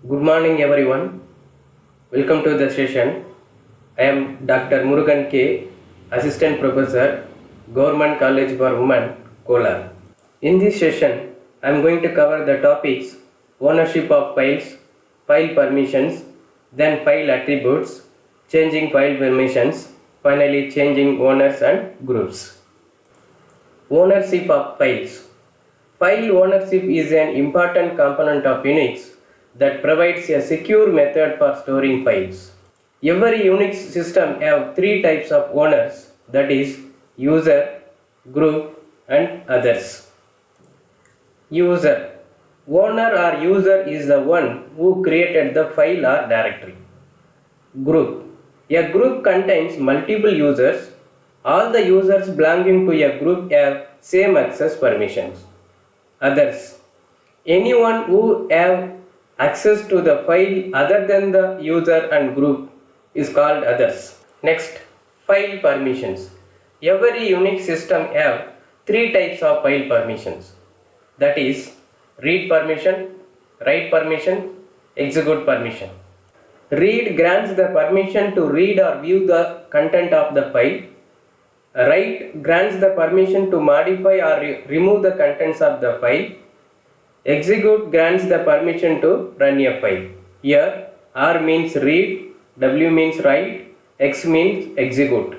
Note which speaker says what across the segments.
Speaker 1: Good morning, everyone. Welcome to the session. I am Dr. Murugan K, Assistant Professor, Government College for Women, Kolar. In this session, I am going to cover the topics ownership of files, file permissions, then file attributes, changing file permissions, finally changing owners and groups. Ownership of files. File ownership is an important component of Unix that provides a secure method for storing files. Every Unix system have three types of owners, that is user, group and others. User. Owner or user is the one who created the file or directory. Group. A group contains multiple users. All the users belonging to a group have same access permissions. Others. Anyone who have access to the file other than the user and group is called others. Next, file permissions. Every Unix system have three types of file permissions. That is read permission, write permission, execute permission. Read grants the permission to read or view the content of the file. Write grants the permission to modify or remove the contents of the file. Execute grants the permission to run a file. Here R means read, W means write, X means execute.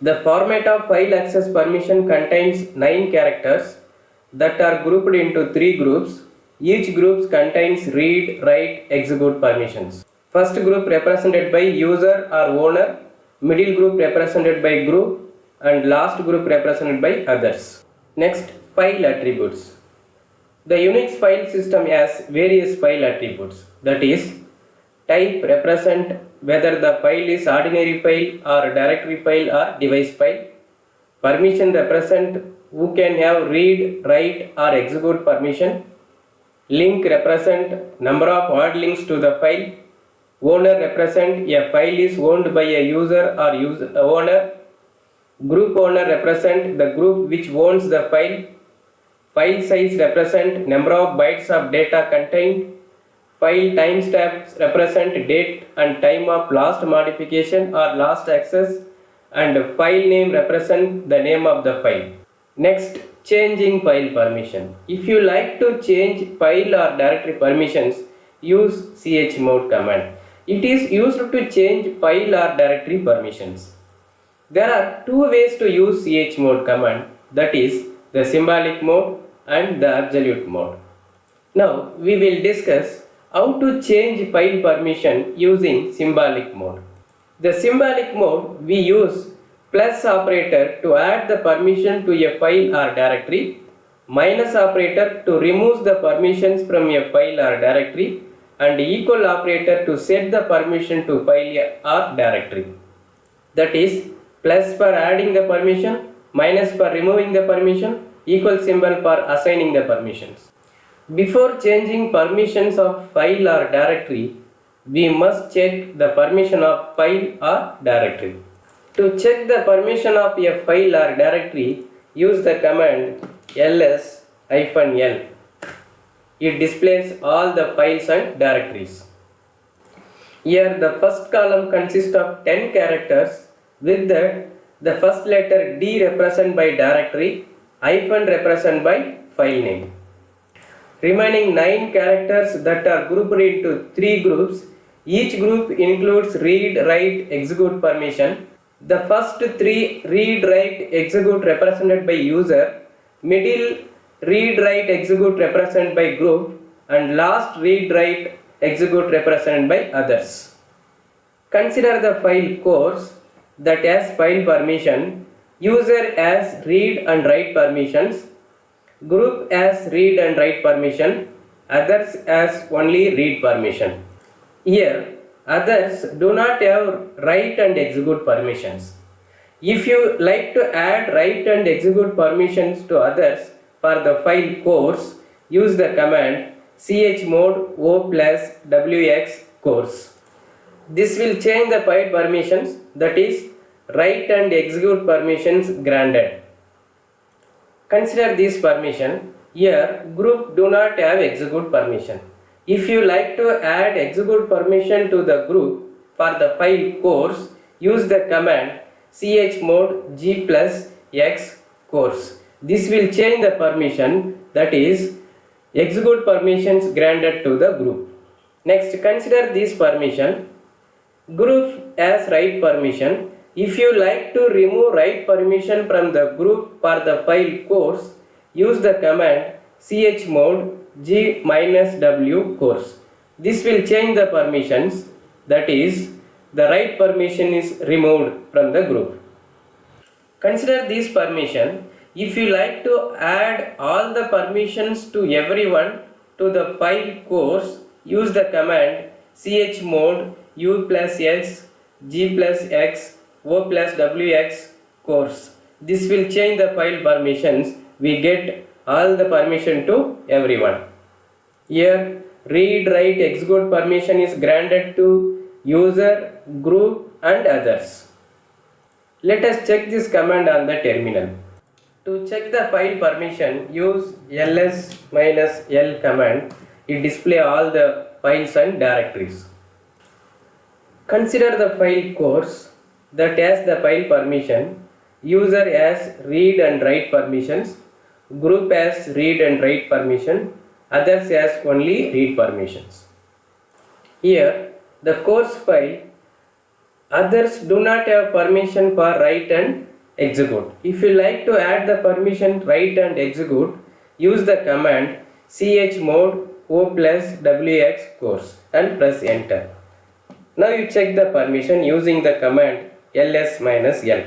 Speaker 1: The format of file access permission contains 9 characters that are grouped into 3 groups. Each group contains read, write, execute permissions. First group represented by user or owner, middle group represented by group, and last group represented by others. Next, file attributes. The Unix file system has various file attributes, that is, type represent whether the file is ordinary file or directory file or device file. Permission represent who can have read, write or execute permission. Link represent number of odd links to the file. Owner represent a file is owned by a user or owner. Group owner represent the group which owns the file. File size represent number of bytes of data contained. File timestamps represent date and time of last modification or last access, and file name represent the name of the file. Next, changing file permission. If you like to change file or directory permissions, use chmod command. It is used to change file or directory permissions. There are two ways to use chmod command, that is the symbolic mode and the absolute mode. Now we will discuss how to change file permission using symbolic mode. The symbolic mode we use plus operator to add the permission to a file or directory, minus operator to remove the permissions from a file or directory, and equal operator to set the permission to file or directory. That is, plus for adding the permission, minus for removing the permission, equal symbol for assigning the permissions. Before changing permissions of file or directory, we must check the permission of file or directory. To check the permission of a file or directory, use the command ls-l. It displays all the files and directories. Here the first column consists of 10 characters. With that, the first letter D represented by directory, hyphen represented by file name. Remaining 9 characters that are grouped into 3 groups. Each group includes read, write, execute permission. The first 3 read, write, execute represented by user, middle read, write, execute represented by group, and last read, write, execute represented by others. Consider the file course that has file permission. User has read and write permissions. Group has read and write permission. Others has only read permission. Here, others do not have write and execute permissions. If you like to add write and execute permissions to others for the file course, use the command chmod o+wx course. This will change the file permissions, that is, write and execute permissions granted. Consider this permission. Here, group do not have execute permission. If you like to add execute permission to the group for the file course, use the command chmod g plus x course. This will change the permission, that is execute permissions granted to the group. Next, consider this permission. Group as write permission. If you like to remove write permission from the group for the file course, use the command chmod g minus w course. This will change the permissions, that is the write permission is removed from the group. Consider this permission. If you like to add all the permissions to everyone to the file course, use the command chmod u plus x g plus x o plus wx course. This will change the file permissions. We get all the permission to everyone. Here read, write, execute permission is granted to user, group and others. Let us check this command on the terminal. To check the file permission, use ls-l command. It displays all the files and directories. Consider the file course that has the file permission. User has read and write permissions. Group has read and write permission. Others has only read permissions. Here the course file, others do not have permission for write and execute. If you like to add the permission write and execute, use the command chmod o plus wx course and press enter. Now you check the permission using the command ls-l.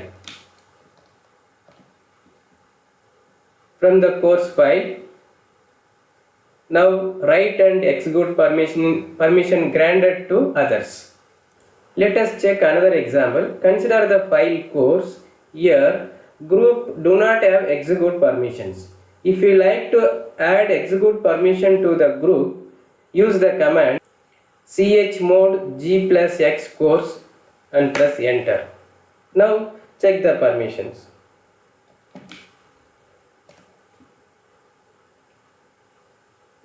Speaker 1: From the course file, now write and execute permission granted to others. Let us check another example. Consider the file course. Here group do not have execute permissions. If you like to add execute permission to the group, use the command chmod g plus x course and press enter. Now check the permissions.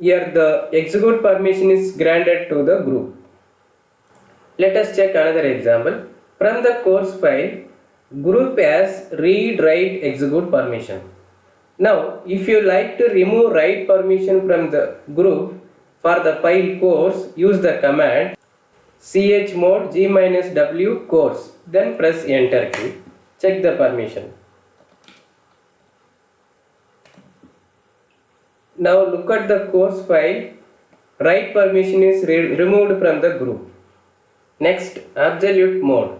Speaker 1: Here the execute permission is granted to the group. Let us check another example. From the course file, group has read, write, execute permission. Now if you like to remove write permission from the group for the file course, use the command chmod g minus w course, then press enter key. Check the permission. Now look at the course file. Write permission is removed from the group. Next, absolute mode.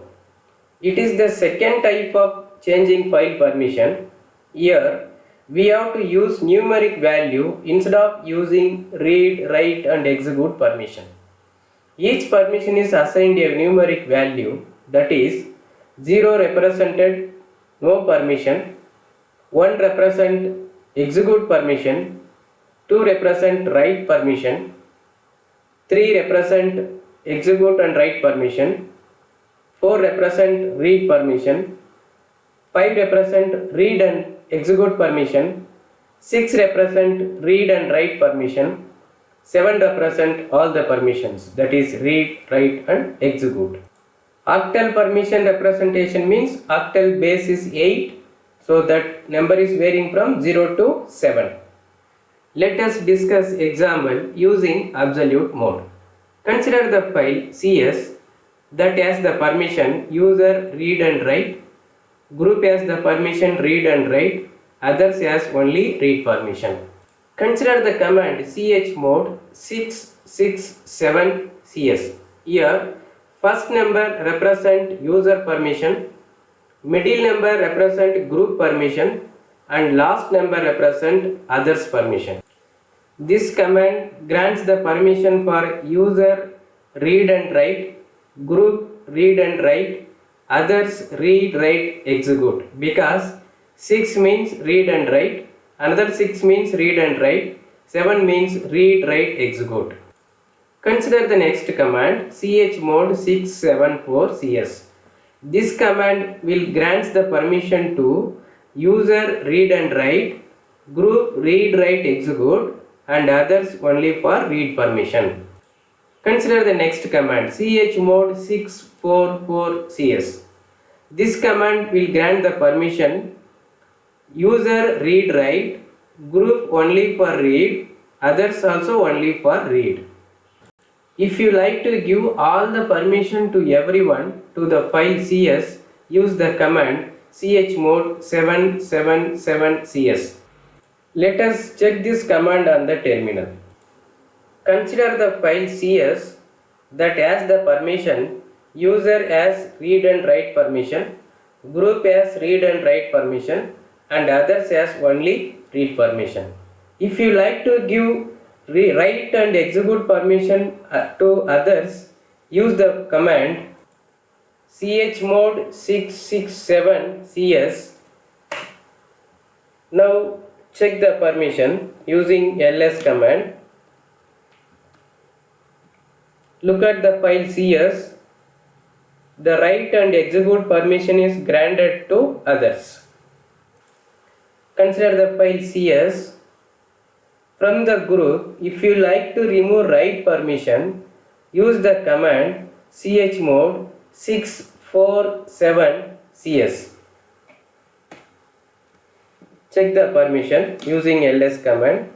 Speaker 1: It is the second type of changing file permission. Here we have to use numeric value instead of using read, write and execute permission. Each permission is assigned a numeric value, that is 0 represented no permission, 1 represent execute permission, 2 represent write permission, 3 represent execute and write permission, 4 represent read permission, 5 represent read and execute permission, 6 represent read and write permission, 7 represent all the permissions, that is read, write and execute. Octal permission representation means octal base is 8, so that number is varying from 0 to 7. Let us discuss example using absolute mode. Consider the file CS that has the permission user read and write, group has the permission read and write, others has only read permission. Consider the command chmod 667 cs. Here first number represent user permission, middle number represent group permission and last number represent others permission. This command grants the permission for user read and write, group read and write, others read, write, execute, because 6 means read and write, another 6 means read and write, 7 means read, write, execute. Consider the next command chmod 674 cs. This command will grant the permission to user read and write, group read, write, execute, and others only for read permission. Consider the next command chmod 644cs. This command will grant the permission user read write, group only for read, others also only for read. If you like to give all the permission to everyone to the file cs, use the command chmod 777cs. Let us check this command on the terminal. Consider the file cs that has the permission user has read and write permission, group has read and write permission, and others has only read permission. If you like to give write and execute permission to others, use the command chmod 667cs. Now check the permission using ls command. Look at the file cs. The write and execute permission is granted to others. Consider the file cs. From the group, if you like to remove write permission, use the command chmod 647cs. Check the permission using ls command.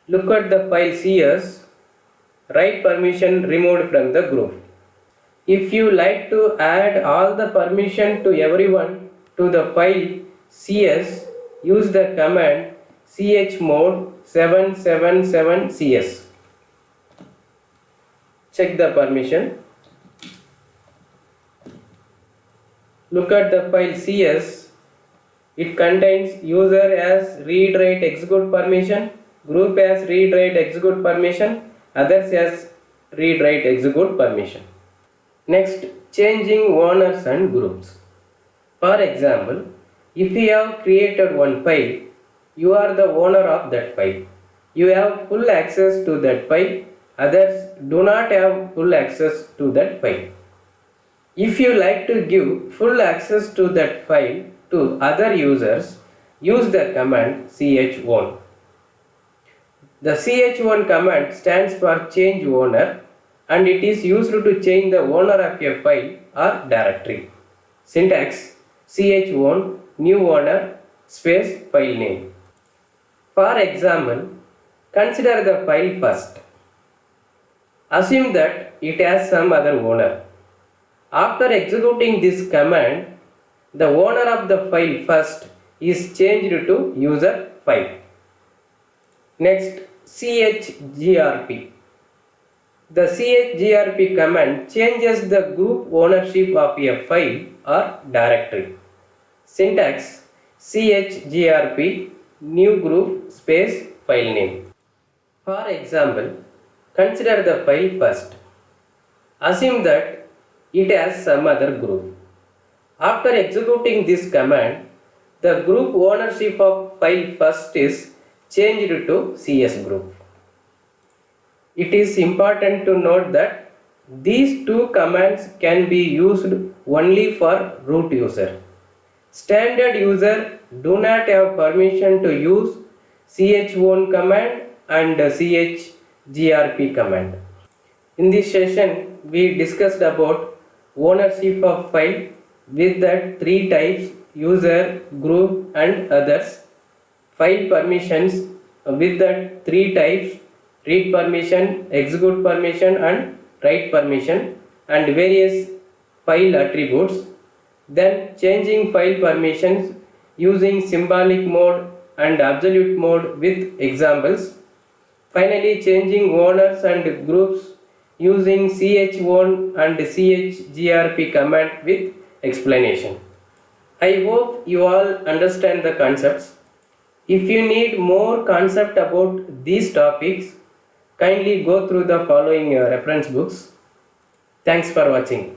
Speaker 1: Look at the file cs. Write permission removed from the group. If you like to add all the permission to everyone to the file cs, use the command chmod 777cs. Check the permission. Look at the file cs. It contains user as read write execute permission, group as read write execute permission, others as read write execute permission. Next, changing owners and groups. For example, if you have created one file, you are the owner of that file. You have full access to that file. Others do not have full access to that file. If you like to give full access to that file to other users, use the command chown. The chown command stands for change owner, and it is used to change the owner of a file or directory. Syntax: chown new owner space file name. For example, consider the file first. Assume that it has some other owner. After executing this command, the owner of the file first is changed to user file. Next, chgrp. The chgrp command changes the group ownership of a file or directory. Syntax: chgrp new group space file name. For example, consider the file first. Assume that it has some other group. After executing this command, the group ownership of file first is changed to cs group. It is important to note that these two commands can be used only for root user. Standard user do not have permission to use chown command and chgrp command. In this session, we discussed about ownership of file with that three types: user, group, and others. File permissions with that three types: read permission, execute permission, and write permission, and various file attributes. Then changing file permissions using symbolic mode and absolute mode with examples. Finally, changing owners and groups using chown and chgrp command with explanation. I hope you all understand the concepts. If you need more concept about these topics, kindly go through the following reference books. Thanks for watching.